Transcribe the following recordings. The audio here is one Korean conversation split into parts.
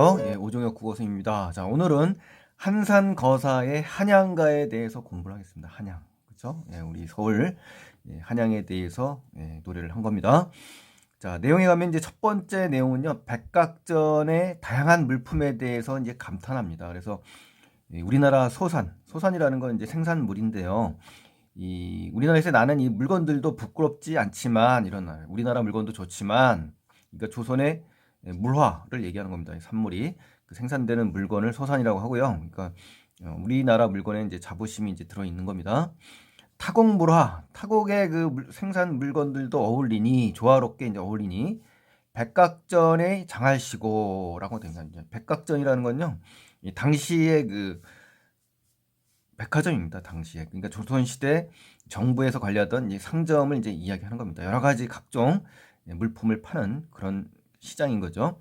오종혁 국어선생님입니다. 자, 오늘은 한산거사의 한양가에 대해서 공부를 하겠습니다. 한양, 그렇죠? 우리 서울 한양에 대해서 노래를 한 겁니다. 자, 내용에 가면 이제 첫 번째 내용은요, 백각전의 다양한 물품에 대해서 이제 감탄합니다. 그래서 우리나라 소산이라는 건 이제 생산물인데요. 우리나라에서 나는 이 물건들도 부끄럽지 않지만 우리나라 물건도 좋지만, 그러니까 조선의 물화를 얘기하는 겁니다. 산물이 그 생산되는 물건을 소산이라고 하고요. 그러니까 우리나라 물건에 이제 자부심이 이제 들어 있는 겁니다. 타곡물화, 타곡의 그 생산 물건들도 어울리니 조화롭게 이제 어울리니 백각전의 장할시고라고 됩니다. 이제 백각전이라는 건요, 이 당시의 그 백화점입니다. 당시에. 그러니까 조선시대 정부에서 관리하던 이 상점을 이제 이야기하는 겁니다. 여러 가지 각종 물품을 파는 그런 시장인 거죠.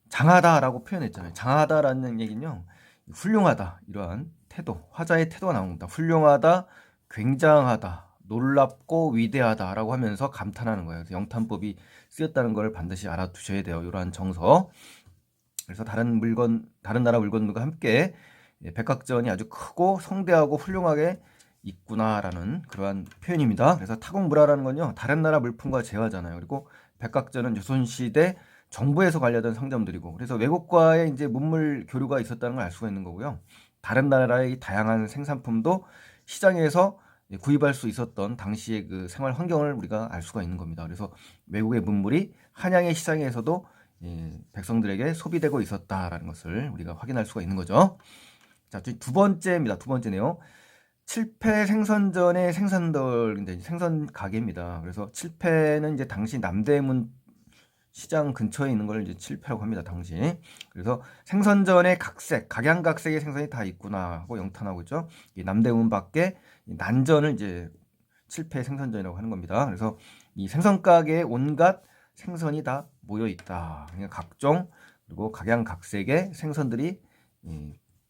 장하다라고 표현했잖아요. 장하다라는 얘기는요, 훌륭하다, 이러한 태도, 화자의 태도가 나온 겁니다. 훌륭하다, 굉장하다, 놀랍고 위대하다라고 하면서 감탄하는 거예요. 그래서 영탄법이 쓰였다는 걸 반드시 알아두셔야 돼요. 이러한 정서. 그래서 다른 나라 물건들과 함께 백각전이 아주 크고 성대하고 훌륭하게 있구나라는 그러한 표현입니다. 그래서 타곡물화라는 건요, 다른 나라 물품과 재화잖아요. 그리고 백각전은 조선시대 정부에서 관리하던 상점들이고, 그래서 외국과의 이제 문물 교류가 있었다는 걸 알 수가 있는 거고요. 다른 나라의 다양한 생산품도 시장에서 구입할 수 있었던 당시의 그 생활 환경을 우리가 알 수가 있는 겁니다. 그래서 외국의 문물이 한양의 시장에서도 백성들에게 소비되고 있었다라는 것을 우리가 확인할 수가 있는 거죠. 자, 두 번째입니다. 두 번째 내용. 칠패 생선전의 생산들, 이제 생선 가게입니다. 그래서 칠패는 이제 당시 남대문 시장 근처에 있는 걸 이제 칠패라고 합니다. 당시. 그래서 생선전의 각양각색의 생선이 다 있구나 하고 영탄하고 있죠. 이 남대문 밖에 난전을 이제 칠패 생선전이라고 하는 겁니다. 그래서 이 생선 가게에 온갖 생선이 다 모여 있다. 그러니까 각종 그리고 각양각색의 생선들이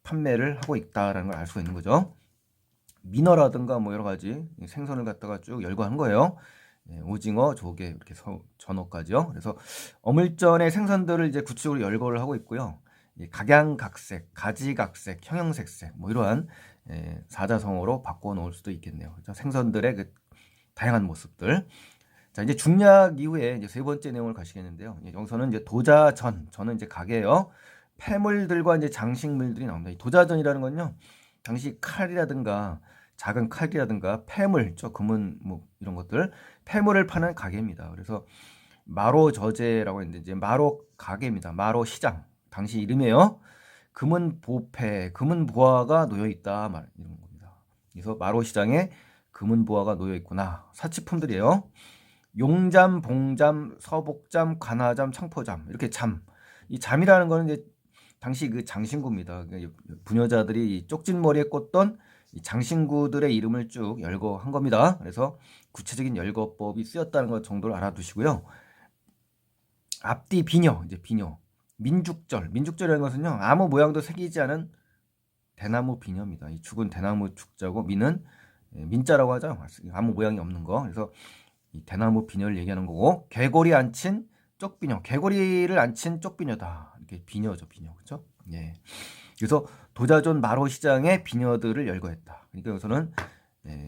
판매를 하고 있다라는 걸 알 수가 있는 거죠. 민어라든가 뭐 여러 가지 생선을 갖다가 쭉 열거한 거예요. 오징어, 조개 이렇게 전어까지요. 그래서 어물전의 생선들을 이제 구축으로 열거를 하고 있고요. 각양각색, 가지각색, 형형색색 뭐 이러한 사자성어로 바꿔 놓을 수도 있겠네요. 그렇죠? 생선들의 그 다양한 모습들. 자, 이제 중략 이후에 이제 세 번째 내용을 가시겠는데요. 여기서는 이제 저는 이제 가게예요. 폐물들과 이제 장식물들이 나옵니다. 이 도자전이라는 건요, 당시 칼이라든가 작은 칼이라든가 폐물, 금은 뭐 이런 것들, 폐물을 파는 가게입니다. 그래서 마로 저제라고 했는데 이제 마로 가게입니다. 마로 시장, 당시 이름이에요. 금은 보패, 금은 보화가 놓여 있다 이런 겁니다. 그래서 마로 시장에 금은 보화가 놓여 있구나. 사치품들이에요. 용잠, 봉잠, 서복잠, 관화잠, 창포잠 이렇게 이 잠이라는 거는 이제 당시 그 장신구입니다. 부녀자들이 쪽진 머리에 꽂던 이 장신구들의 이름을 쭉 열거한 겁니다. 그래서 구체적인 열거법이 쓰였다는 것 정도를 알아두시고요. 앞뒤 비녀, 이제 비녀. 민죽절이라는 것은요, 아무 모양도 새기지 않은 대나무 비녀입니다. 이 죽은 대나무 죽자고 민은 민자라고 하죠. 아무 모양이 없는 거. 그래서 이 대나무 비녀를 얘기하는 거고, 개고리 앉힌 쪽비녀, 개고리를 앉힌 쪽비녀다. 이렇게 비녀죠, 비녀. 그렇죠? 예. 그래서 도자전 마로 시장에 비녀들을 열거했다. 그러니까 여기서는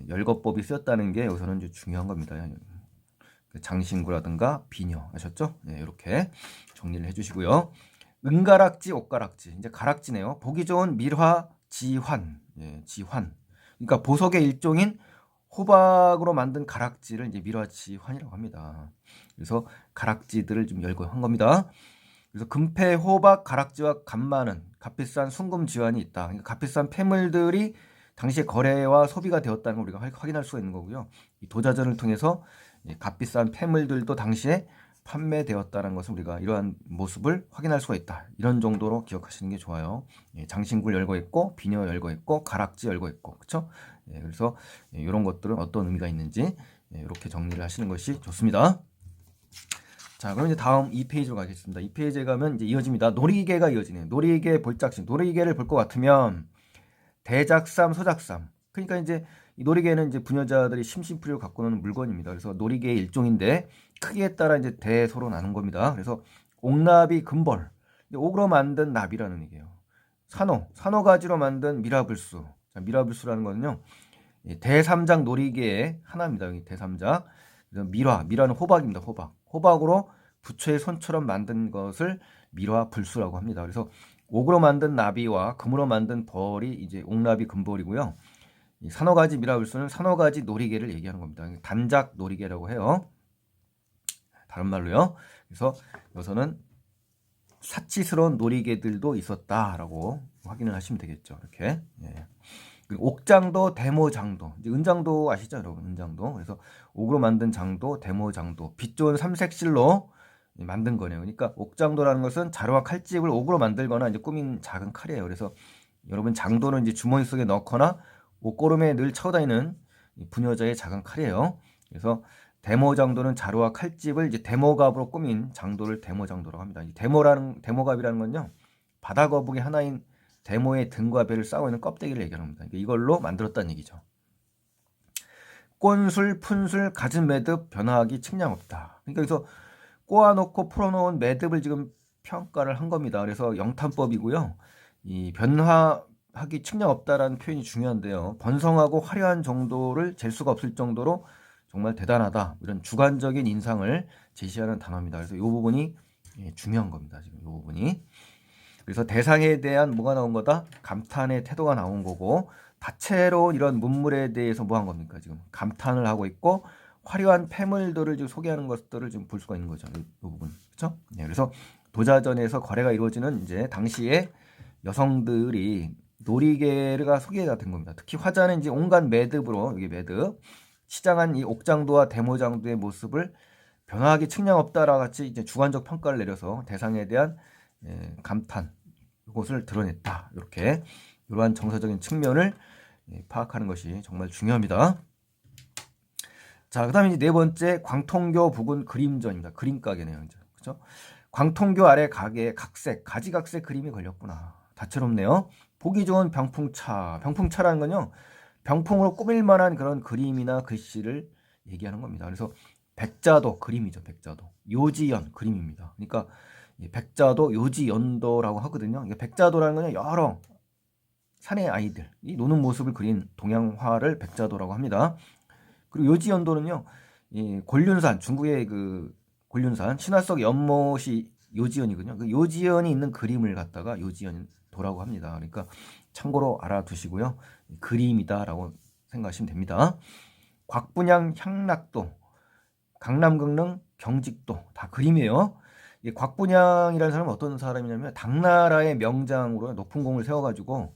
열거법이 쓰였다는 게 여기서는 이제 중요한 겁니다. 장신구라든가 비녀 아셨죠? 이렇게 정리를 해주시고요. 은가락지, 옥가락지, 이제 가락지네요. 보기 좋은 밀화, 지환, 지환. 그러니까 보석의 일종인 호박으로 만든 가락지를 이제 밀화지환이라고 합니다. 그래서 가락지들을 좀 열거한 겁니다. 그래서 금패, 호박, 가락지와 값많은 값비싼 순금지환이 있다. 그러니까 값비싼 폐물들이 당시에 거래와 소비가 되었다는 걸 우리가 확인할 수가 있는 거고요. 이 도자전을 통해서 값비싼 폐물들도 당시에 판매되었다는 것을 우리가 이러한 모습을 확인할 수가 있다. 이런 정도로 기억하시는 게 좋아요. 장신구를 열거했고, 비녀 열거했고, 가락지 열거했고, 그렇죠? 그래서 이런 것들은 어떤 의미가 있는지 이렇게 정리를 하시는 것이 좋습니다. 자, 그럼 이제 다음 2페이지로 가겠습니다. 2페이지에 가면 이제 이어집니다. 놀이개가 이어지네요. 놀이개 볼짝식. 놀이개를 볼 것 같으면 대작삼, 소작삼. 그러니까 이제 이 놀이개는 이제 부녀자들이 심심풀이로 갖고 노는 물건입니다. 그래서 놀이개의 일종인데 크기에 따라 이제 대서로 나눈 겁니다. 그래서 옥나비, 금벌. 옥으로 만든 나비라는 얘기예요. 산호가지로 만든 미라불수. 자, 미라불수라는 거는요, 대삼작 놀이개의 하나입니다. 여기 대삼작. 미라는 호박입니다. 호박으로 부처의 손처럼 만든 것을 미라불수라고 합니다. 그래서 옥으로 만든 나비와 금으로 만든 벌이 이제 옥나비 금벌이고요. 이 산호가지 미라불수는 산호가지 놀이개를 얘기하는 겁니다. 단작 놀이개라고 해요. 다른 말로요. 그래서 여기서는 사치스러운 놀이개들도 있었다라고 확인을 하시면 되겠죠. 이렇게. 예. 옥장도, 대모장도. 이제 은장도 아시죠, 여러분? 은장도. 그래서 옥으로 만든 장도, 대모장도. 빛 좋은 삼색실로 만든 거네요. 그러니까 옥장도라는 것은 자루와 칼집을 옥으로 만들거나 이제 꾸민 작은 칼이에요. 그래서 여러분 장도는 이제 주머니 속에 넣거나 옷고름에 늘 차고 다니는 부녀자의 작은 칼이에요. 그래서 대모장도는 자루와 칼집을 이제 대모갑으로 꾸민 장도를 대모장도라고 합니다. 대모갑이라는 건요, 바다거북이 하나인 대모의 등과 배를 싸고 있는 껍데기를 얘기합니다. 이걸로 만들었다는 얘기죠. 꼰술, 푼술, 갖은 매듭, 변화하기 측량 없다. 그러니까 여기서 꼬아놓고 풀어놓은 매듭을 지금 평가를 한 겁니다. 그래서 영탄법이고요. 이 변화하기 측량 없다라는 표현이 중요한데요. 번성하고 화려한 정도를 잴 수가 없을 정도로 정말 대단하다. 이런 주관적인 인상을 제시하는 단어입니다. 그래서 이 부분이 중요한 겁니다. 지금 이 부분이. 그래서 대상에 대한 뭐가 나온 거다? 감탄의 태도가 나온 거고, 다채로운 이런 문물에 대해서 뭐 한 겁니까? 지금 감탄을 하고 있고, 화려한 폐물들을 지금 소개하는 것들을 지금 볼 수가 있는 거죠. 이 부분. 그렇죠? 네, 그래서 도자전에서 거래가 이루어지는 이제 당시에 여성들이 놀이개가 소개가 된 겁니다. 특히 화자는 이제 온갖 매듭으로, 여기 매듭, 시장한 이 옥장도와 대모장도의 모습을 변화하기 측량 없다라 같이 이제 주관적 평가를 내려서 대상에 대한 감탄, 이것을 드러냈다. 이렇게 이러한 정서적인 측면을 파악하는 것이 정말 중요합니다. 자, 그다음에 이제 네 번째, 광통교 부근 그림전입니다. 그림가게네요, 이제. 그렇죠? 광통교 아래 가게에 가지각색 그림이 걸렸구나. 다채롭네요. 보기 좋은 병풍차라는 건요, 병풍으로 꾸밀 만한 그런 그림이나 글씨를 얘기하는 겁니다. 그래서 백자도 그림이죠. 백자도 요지연 그림입니다. 그러니까 백자도 요지연도라고 하거든요. 백자도라는 건요, 여러 산의 아이들이 노는 모습을 그린 동양화를 백자도라고 합니다. 그리고 요지연도는요, 이 곤륜산, 중국의 그 곤륜산 신화 속 연못이 요지연이거든요. 그 요지연이 있는 그림을 갖다가 요지연도라고 합니다. 그러니까 참고로 알아두시고요. 그림이다라고 생각하시면 됩니다. 곽분양, 향락도, 강남, 강릉, 경직도 다 그림이에요. 이 곽분양이라는 사람은 어떤 사람이냐면 당나라의 명장으로 높은 공을 세워가지고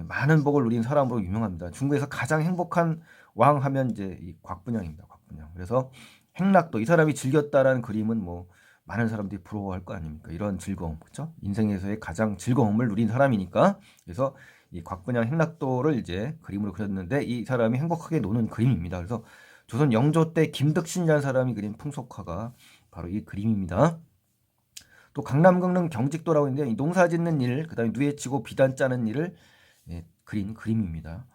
많은 복을 누린 사람으로 유명합니다. 중국에서 가장 행복한 왕 하면 이제 이 곽분양입니다. 곽분양. 그래서 행락도, 이 사람이 즐겼다라는 그림은 뭐 많은 사람들이 부러워할 거 아닙니까? 이런 즐거움, 그렇죠? 인생에서의 가장 즐거움을 누린 사람이니까. 그래서 이 곽분양 행락도를 이제 그림으로 그렸는데 이 사람이 행복하게 노는 그림입니다. 그래서 조선 영조 때 김덕신이라는 사람이 그린 풍속화가 바로 이 그림입니다. 또 강남, 강릉, 경직도라고 있는데 이 농사 짓는 일, 그다음에 누에치고 비단 짜는 일을 그린 그림입니다.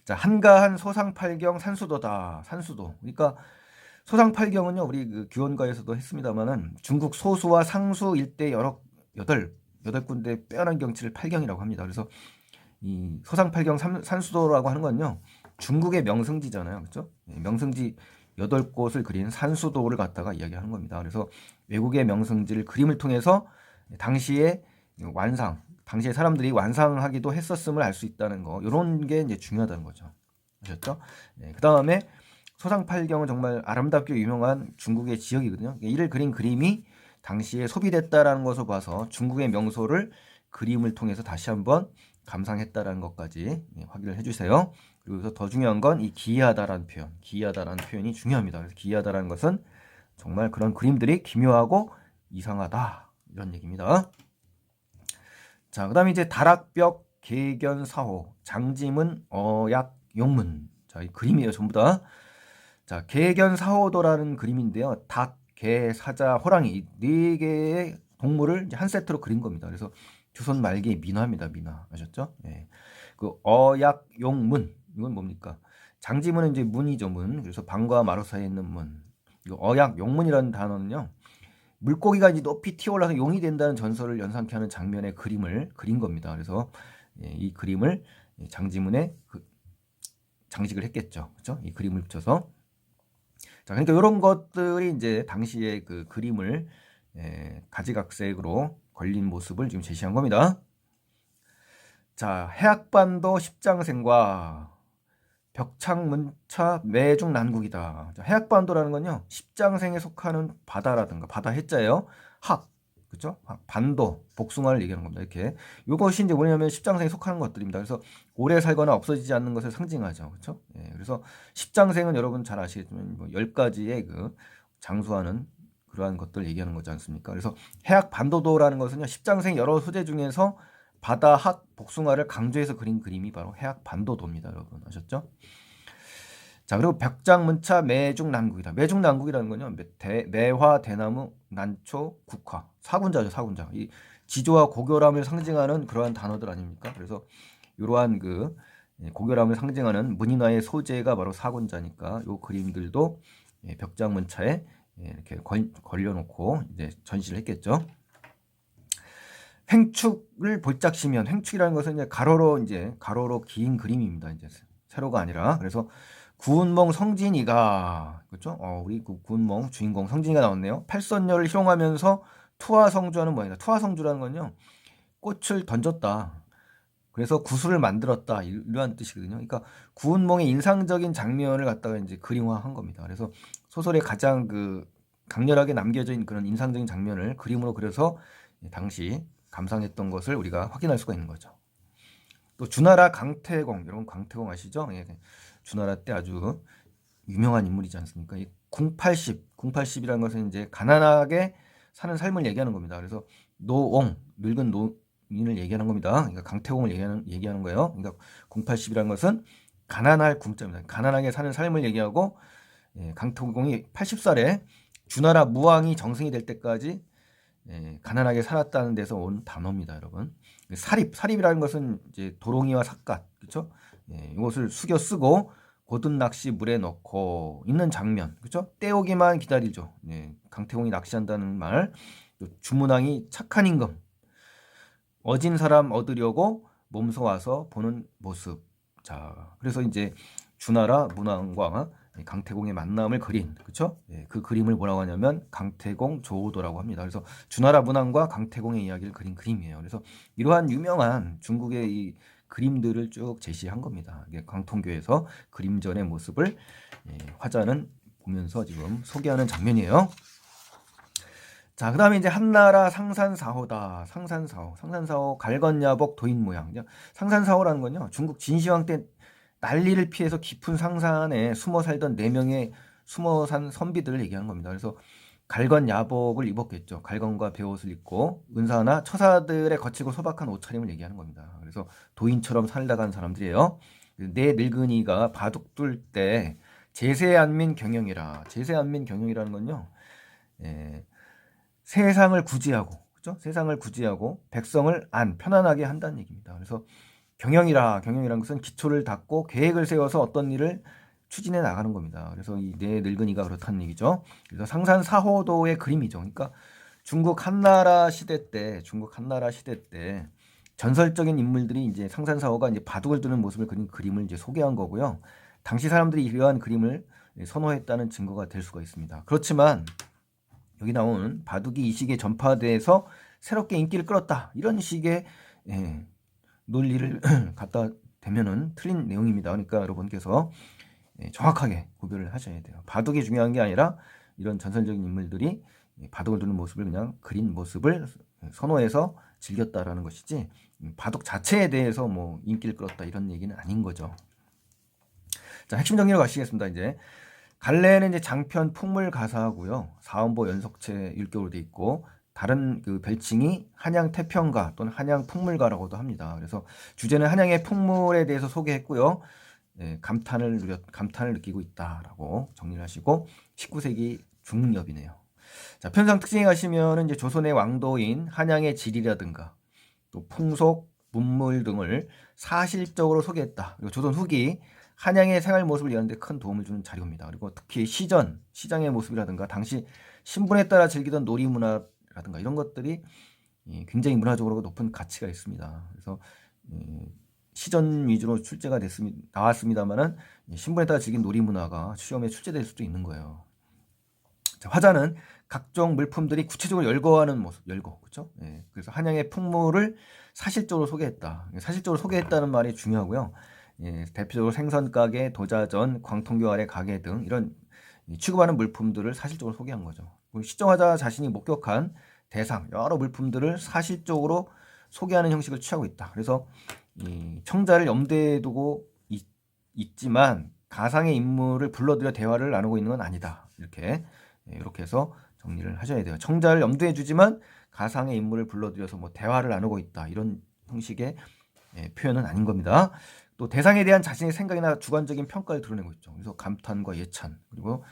자, 한가한 소상팔경 산수도다. 산수도. 그러니까 소상팔경은요, 우리 그 규원가에서도 했습니다만은 중국 소수와 상수 일대 여덟 군데 빼어난 경치를 팔경이라고 합니다. 그래서 이 소상팔경 산수도라고 하는 건요, 중국의 명승지잖아요. 그렇죠? 명승지 8곳을 그린 산수도를 갖다가 이야기하는 겁니다. 그래서 외국의 명승지를 그림을 통해서 당시에 사람들이 완상하기도 했었음을 알 수 있다는 거, 이런 게 이제 중요하다는 거죠. 아셨죠? 그 다음에 소상팔경은 정말 아름답게 유명한 중국의 지역이거든요. 이를 그린 그림이 당시에 소비됐다라는 것을 봐서 중국의 명소를 그림을 통해서 다시 한번 감상했다라는 것까지 확인을 해주세요. 그리고 더 중요한 건 이 기이하다라는 표현이 중요합니다. 그래서 기이하다라는 것은 정말 그런 그림들이 기묘하고 이상하다, 이런 얘기입니다. 자, 그 다음에 이제 다락벽, 계견사호, 장지문, 어약, 용문. 자, 이 그림이에요, 전부 다. 자, 계견사호도라는 그림인데요. 닭, 개, 사자, 호랑이, 4개의 동물을 이제 한 세트로 그린 겁니다. 그래서 조선 말기의 민화입니다, 민화. 아셨죠? 네. 그 어약, 용문. 이건 뭡니까? 장지문은 이제 문이죠, 문. 그래서 방과 마루 사이에 있는 문. 어약, 용문이라는 단어는요, 물고기가 이제 높이 튀어올라서 용이 된다는 전설을 연상케 하는 장면의 그림을 그린 겁니다. 그래서 이 그림을 장지문에 장식을 했겠죠. 그렇죠? 이 그림을 붙여서. 자, 그러니까 이런 것들이 이제 당시의 그 그림을 가지각색으로 걸린 모습을 지금 제시한 겁니다. 자, 해악반도 십장생과 벽창문차 매중난국이다. 자, 해악반도라는 건요, 십장생에 속하는 바다라든가 바다 해자예요. 학, 그렇죠? 반도, 복숭아를 얘기하는 겁니다. 이렇게 이것이 이제 뭐냐면 십장생에 속하는 것들입니다. 그래서 오래 살거나 없어지지 않는 것을 상징하죠, 그렇죠? 예, 그래서 십장생은 여러분 잘 아시겠지만 뭐 10가지의 그 장수하는 그러한 것들 얘기하는 거지 않습니까? 그래서 해악반도도라는 것은요, 십장생 여러 소재 중에서 바다, 학, 복숭아를 강조해서 그린 그림이 바로 해악반도도입니다. 여러분 아셨죠? 자, 그리고 벽장문차 매중난국이다. 매중난국이라는 건요, 매화, 대나무, 난초, 국화, 사군자죠. 사군자. 이 지조와 고결함을 상징하는 그러한 단어들 아닙니까? 그래서 이러한 그 고결함을 상징하는 문인화의 소재가 바로 사군자니까 이 그림들도 벽장문차에 이렇게 걸려놓고 이제 전시를 했겠죠. 횡축을 볼짝시면, 횡축이라는 것은 이제 가로로 긴 그림입니다. 이제 세로가 아니라. 그래서 구운몽 성진이가, 그렇죠? 우리 그 구운몽 주인공 성진이가 나왔네요. 팔선녀를 희롱하면서 투하성주하는 모양이다. 투하성주라는 건요, 꽃을 던졌다. 그래서 구슬을 만들었다. 이러한 뜻이거든요. 그러니까 구운몽의 인상적인 장면을 갖다가 이제 그림화한 겁니다. 그래서 소설에 가장 그 강렬하게 남겨져 있는 그런 인상적인 장면을 그림으로 그려서 당시 감상했던 것을 우리가 확인할 수가 있는 거죠. 또 주나라 강태공, 여러분 강태공 아시죠? 예, 주나라 때 아주 유명한 인물이지 않습니까? 이 080이라는 것은 이제 가난하게 사는 삶을 얘기하는 겁니다. 그래서 노옹, 늙은 노인을 얘기하는 겁니다. 그러니까 강태공을 얘기하는 거예요. 그러니까 080이라는 것은 가난할 궁자입니다. 가난하게 사는 삶을 얘기하고, 강태공이 80살에 주나라 무왕이 정승이 될 때까지 가난하게 살았다는 데서 온 단어입니다, 여러분. 사립이라는 것은 이제 도롱이와 삿갓, 그렇죠? 이것을 숙여 쓰고 고든 낚시 물에 넣고 있는 장면, 그렇죠? 떼오기만 기다리죠. 강태공이 낚시한다는 말, 주문왕이 착한 임금, 어진 사람 얻으려고 몸소 와서 보는 모습. 자, 그래서 이제 주나라 문왕과 강태공의 만남을 그린, 그렇죠? 그 그림을 뭐라고 하냐면 강태공 조오도라고 합니다. 그래서 주나라 문왕과 강태공의 이야기를 그린 그림이에요. 그래서 이러한 유명한 중국의 이 그림들을 쭉 제시한 겁니다. 광통교에서 그림전의 모습을 화자는 보면서 지금 소개하는 장면이에요. 자, 그 다음에 이제 한나라 상산사호다. 상산사호, 갈건야복 도인 모양. 상산사호라는 건요, 중국 진시황 때 난리를 피해서 깊은 상산에 숨어 살던 4명의 숨어 산 선비들을 얘기하는 겁니다. 그래서 갈건야복을 입었겠죠. 갈건과 베옷을 입고 은사나 처사들의 거칠고 소박한 옷차림을 얘기하는 겁니다. 그래서 도인처럼 살다간 사람들이에요. 내 늙은이가 바둑 둘 때 제세안민 경영이라. 제세안민 경영이라는 건요, 세상을 구제하고, 그렇죠? 세상을 구제하고 백성을 편안하게 한다는 얘기입니다. 그래서 경영이라는 것은 기초를 닦고 계획을 세워서 어떤 일을 추진해 나가는 겁니다. 그래서 이 내 늙은이가 그렇다는 얘기죠. 그래서 상산사호도의 그림이죠. 그러니까 중국 한나라 시대 때 전설적인 인물들이 이제 상산사호가 이제 바둑을 두는 모습을 그린 그림을 이제 소개한 거고요. 당시 사람들이 이러한 그림을 선호했다는 증거가 될 수가 있습니다. 그렇지만 여기 나오는 바둑이 이 시기에 전파돼서 새롭게 인기를 끌었다. 이런 식의 논리를 갖다 대면은 틀린 내용입니다. 그러니까 여러분께서 정확하게 구별을 하셔야 돼요. 바둑이 중요한 게 아니라 이런 전설적인 인물들이 바둑을 두는 모습을 그냥 그린 모습을 선호해서 즐겼다라는 것이지 바둑 자체에 대해서 뭐 인기를 끌었다 이런 얘기는 아닌 거죠. 자, 핵심 정리로 가시겠습니다. 이제 갈래는 이제 장편 풍물 가사하고요. 사음보 연속체 일격으로 돼 있고 다른 그 별칭이 한양 태평가 또는 한양 풍물가라고도 합니다. 그래서 주제는 한양의 풍물에 대해서 소개했고요. 감탄을 느끼고 있다라고 정리를 하시고 19세기 중엽이네요. 자, 편상 특징에 가시면은 이제 조선의 왕도인 한양의 질이라든가 또 풍속, 문물 등을 사실적으로 소개했다. 그리고 조선 후기 한양의 생활 모습을 이해하는 데 큰 도움을 주는 자료입니다. 그리고 특히 시장의 모습이라든가 당시 신분에 따라 즐기던 놀이문화라든가 이런 것들이 굉장히 문화적으로 높은 가치가 있습니다. 그래서 시전 위주로 출제가 나왔습니다만은 신분에 따라 즐긴 놀이문화가 시험에 출제될 수도 있는 거예요. 자, 화자는 각종 물품들이 구체적으로 열거하는 모습, 그렇죠? 그래서 한양의 풍물을 사실적으로 소개했다. 사실적으로 소개했다는 말이 중요하고요. 대표적으로 생선가게, 도자전, 광통교 아래 가게 등 이런 취급하는 물품들을 사실적으로 소개한 거죠. 시정화자 자신이 목격한 대상, 여러 물품들을 사실적으로 소개하는 형식을 취하고 있다. 그래서 청자를 염두에 두고 있지만 가상의 인물을 불러들여 대화를 나누고 있는 건 아니다. 이렇게 해서 정리를 하셔야 돼요. 청자를 염두에 두지만 가상의 인물을 불러들여서 뭐 대화를 나누고 있다. 이런 형식의 표현은 아닌 겁니다. 또 대상에 대한 자신의 생각이나 주관적인 평가를 드러내고 있죠. 그래서 감탄과 예찬, 그리고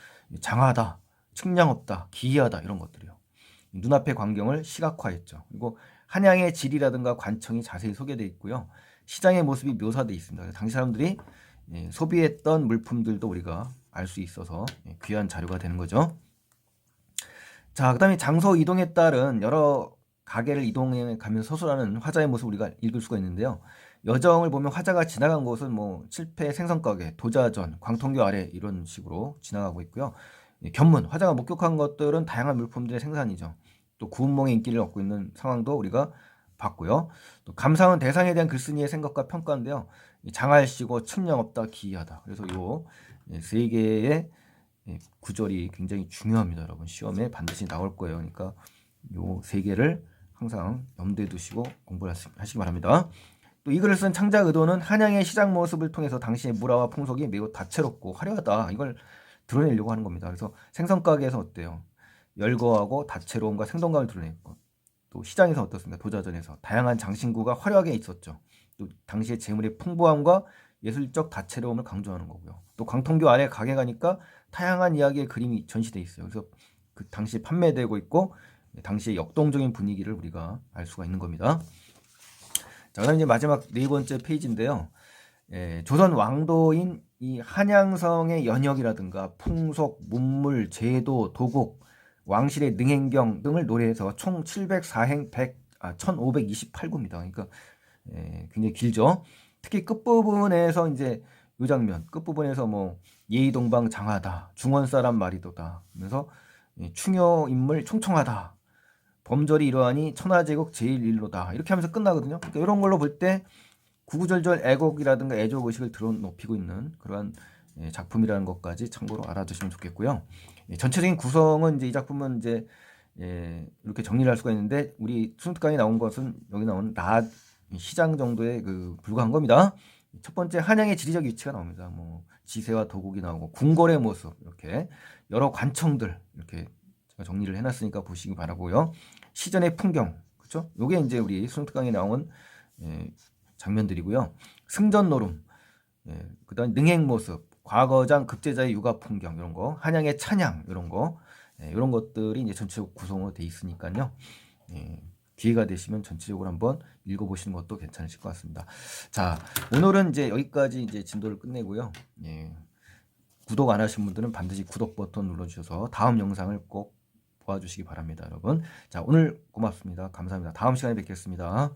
장하다, 측량없다, 기이하다 이런 것들이요. 눈앞의 광경을 시각화했죠. 그리고 한양의 질이라든가 관청이 자세히 소개되어 있고요. 시장의 모습이 묘사되어 있습니다. 당시 사람들이 소비했던 물품들도 우리가 알 수 있어서 귀한 자료가 되는 거죠. 자, 그 다음에 장소 이동에 따른 여러 가게를 이동해 가면서 서술하는 화자의 모습을 우리가 읽을 수가 있는데요. 여정을 보면 화자가 지나간 곳은 뭐 칠패 생선가게, 도자전, 광통교 아래 이런 식으로 지나가고 있고요. 견문, 화자가 목격한 것들은 다양한 물품들의 생산이죠. 또 구운몽의 인기를 얻고 있는 상황도 우리가 봤고요. 또 감상은 대상에 대한 글쓴이의 생각과 평가인데요. 장할시고 측량없다, 기이하다. 그래서 요 세 개의 구절이 굉장히 중요합니다, 여러분. 시험에 반드시 나올 거예요. 그러니까 요 세 개를 항상 염두에 두시고 공부를 하시기 바랍니다. 또 이 글을 쓴 창작 의도는 한양의 시장 모습을 통해서 당시의 문화와 풍속이 매우 다채롭고 화려하다. 이걸 드러내려고 하는 겁니다. 그래서 생선가게에서 어때요? 열거하고 다채로움과 생동감을 드러냈고, 또 시장에서 어떻습니까? 도자전에서 다양한 장신구가 화려하게 있었죠. 또 당시의 재물의 풍부함과 예술적 다채로움을 강조하는 거고요. 또 광통교 아래 가게 가니까 다양한 이야기의 그림이 전시되어 있어요. 그래서 그 당시 판매되고 있고 당시의 역동적인 분위기를 우리가 알 수가 있는 겁니다. 자, 그다음 이제 마지막 네 번째 페이지인데요. 조선 왕도인 이 한양성의 연역이라든가 풍속, 문물, 제도, 도곡, 왕실의 능행경 등을 노래해서 총 704행 1528구입니다. 그러니까 굉장히 길죠. 특히 끝부분에서 이제 이 장면 끝부분에서 뭐 예의동방 장하다, 중원 사람 말이도다, 그래서 충효 인물 총총하다, 범절이 이러하니 천하제국 제일일로다 이렇게 하면서 끝나거든요. 그러니까 이런 걸로 볼 때 구구절절 애곡이라든가 애족 의식을 드러높이고 있는 그러한 작품이라는 것까지 참고로 알아두시면 좋겠고요. 전체적인 구성은 이제 이 작품은 이제 이렇게 정리를 할 수가 있는데 우리 순특강에 나온 것은 여기 나오는 시장 정도에 불과한 겁니다. 첫 번째 한양의 지리적 위치가 나옵니다. 뭐 지세와 도곡이 나오고 궁궐의 모습 이렇게 여러 관청들 이렇게 제가 정리를 해놨으니까 보시기 바라고요. 시전의 풍경 그렇죠? 요게 이제 우리 순특강에 나온 장면들이고요. 승전노름, 그다음 능행 모습, 과거장 급제자의 육아 풍경 이런 거, 한양의 찬양 이런 거, 이런 것들이 이제 전체적으로 구성으로 돼 있으니까요. 기회가 되시면 전체적으로 한번 읽어보시는 것도 괜찮으실 것 같습니다. 자, 오늘은 이제 여기까지 이제 진도를 끝내고요. 구독 안 하신 분들은 반드시 구독 버튼 눌러주셔서 다음 영상을 꼭 보아주시기 바랍니다, 여러분. 자, 오늘 고맙습니다. 감사합니다. 다음 시간에 뵙겠습니다.